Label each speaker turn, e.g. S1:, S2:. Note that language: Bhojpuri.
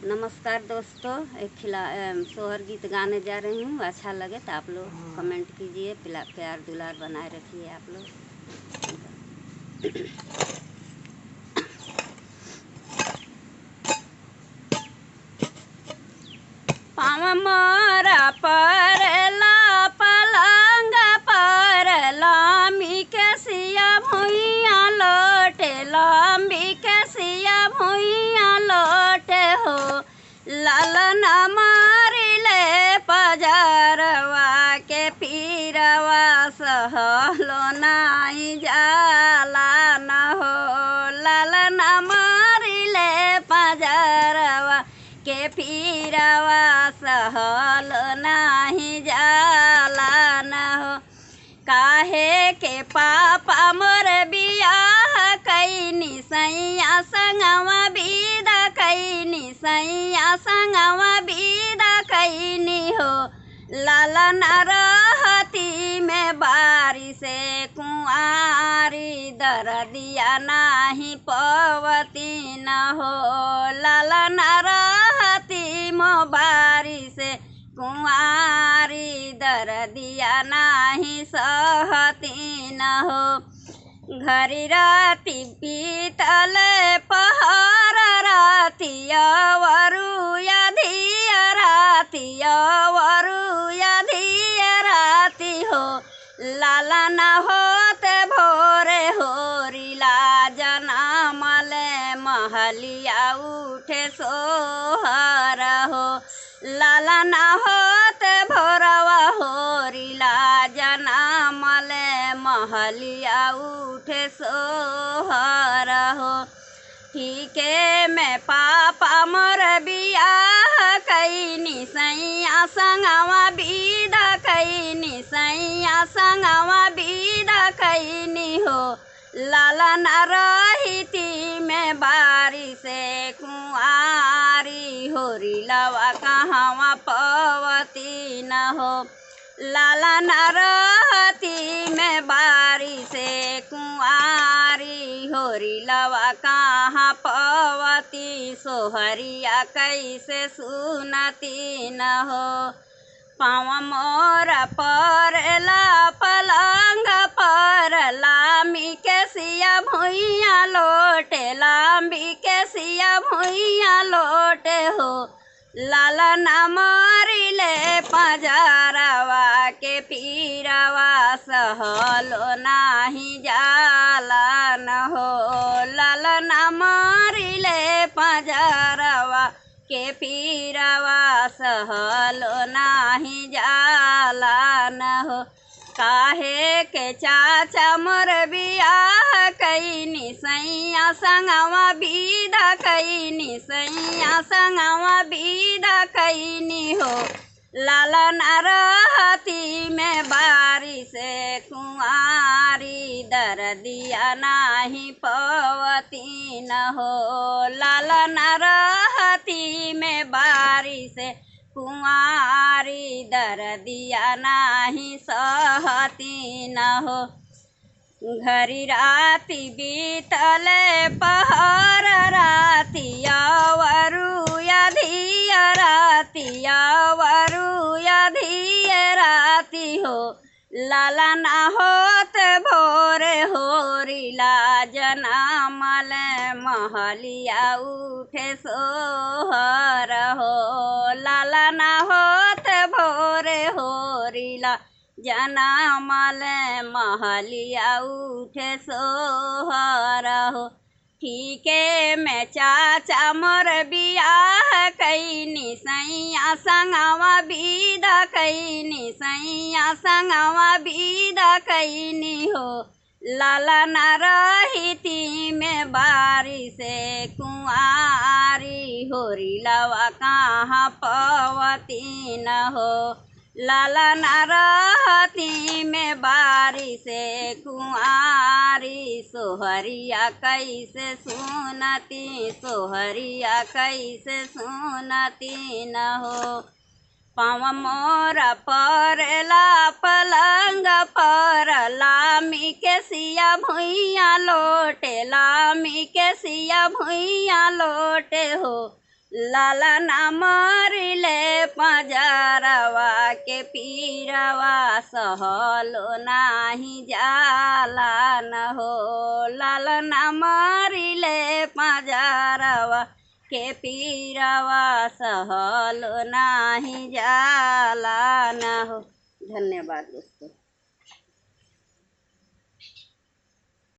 S1: नमस्कार दोस्तों, एक सोहर गीत गाने जा रही हूँ। अच्छा लगे तो आप लोग कमेंट कीजिए, प्यार दुलार बनाए रखिए आप लोग। पाँव मोरा परला पलंग पर लामी के सिया भुइया लोटे, लामी के सिया भुइया लोटे हो। लालन मारिले पजरवा के पीरवा सहलो नाई जाला न हो। लालन मारिले पजरवा के पीरवा सहल नाही जाला न हो। काहे के पापा मोर बियाह कैनी सैया संगवा विदा कैनी, सैया संगवा विदा कैनी हो। लालन रहती में बारी से कुंवारी, दरदिया नाही पवती न हो। लालन रहती मो बारी से कुंवारी, दरदिया नाही सहती न हो। घरी राती पीतल पहर रातिया वरु यधिया रातिया वरु यधिया राती हो। लालन होते भोरे होरिला जनमले महलिया उठे सोहर हो। लालन होते भोरवा होरिला जनमले महलिया उठे सोहर हो। ठीके में पापा मोर बियाह कैनी सैया संगवा विदा कैनी, सैया संगवा विदा कैनी हो। लालन रहिती में बारी से कुंवारी, होरिलवा कहवा पवती न हो। लालन रहती में बारी से कुंवारी, होरिलवा कहाँ पवती, सोहरिया कैसे सुनती न हो। पाँव मोरा परला पलंग पर लामी के सिया भुइया लोटे, लामी के सिया भुइया लोटे हो। लालन मारिले पजरवा के पीरवा सहलो नाही जाला न हो। लालन मारिले पजरवा के पीरवा सहलो नाही जाला न हो। काहे के चाचा मोर बियाह कैनी सैया संगवा विदा कैनी, सैया संगवा विदा कैनी हो। लालन रहती में बारी से कुंवारी, दरदिया नाही पवती न हो। लालन रहती में बारी से कुंवारी, दरदिया नाही सहती न हो। घरी राती बीतल पहर रातिया वरु यधिया रातिया वरु यधिया राती हो। लालन होत भोरे होरिला जनमल महलिया उठे सोहर हो। लालन होत भोरे होरिला जनमल महलिया उठे सोहर हो। ठीके में चाचा मोर बियाह कैनी सैया संगवा विदा कैनी, सैया संगवा विदा कैनी हो। लालन रहिती में बारी से कुंवारी, होरिलवा कहाँ पवती न हो। लालन रहती में बारी से कुंवारी, सोहरिया कैसे सुनती, सोहरिया कैसे सुनती न हो। पाँव मोरा परला पलंग पर लामी के सिया भुइया लोटे, लामी के सिया भुइया लोटे हो। लाला ना मारिले पजरवा के पीरवा सहलो नाही जाला न हो। लाला ना मारिले पजरवा के पीरवा सहलो नाही जाला न हो। धन्यवाद दोस्तों।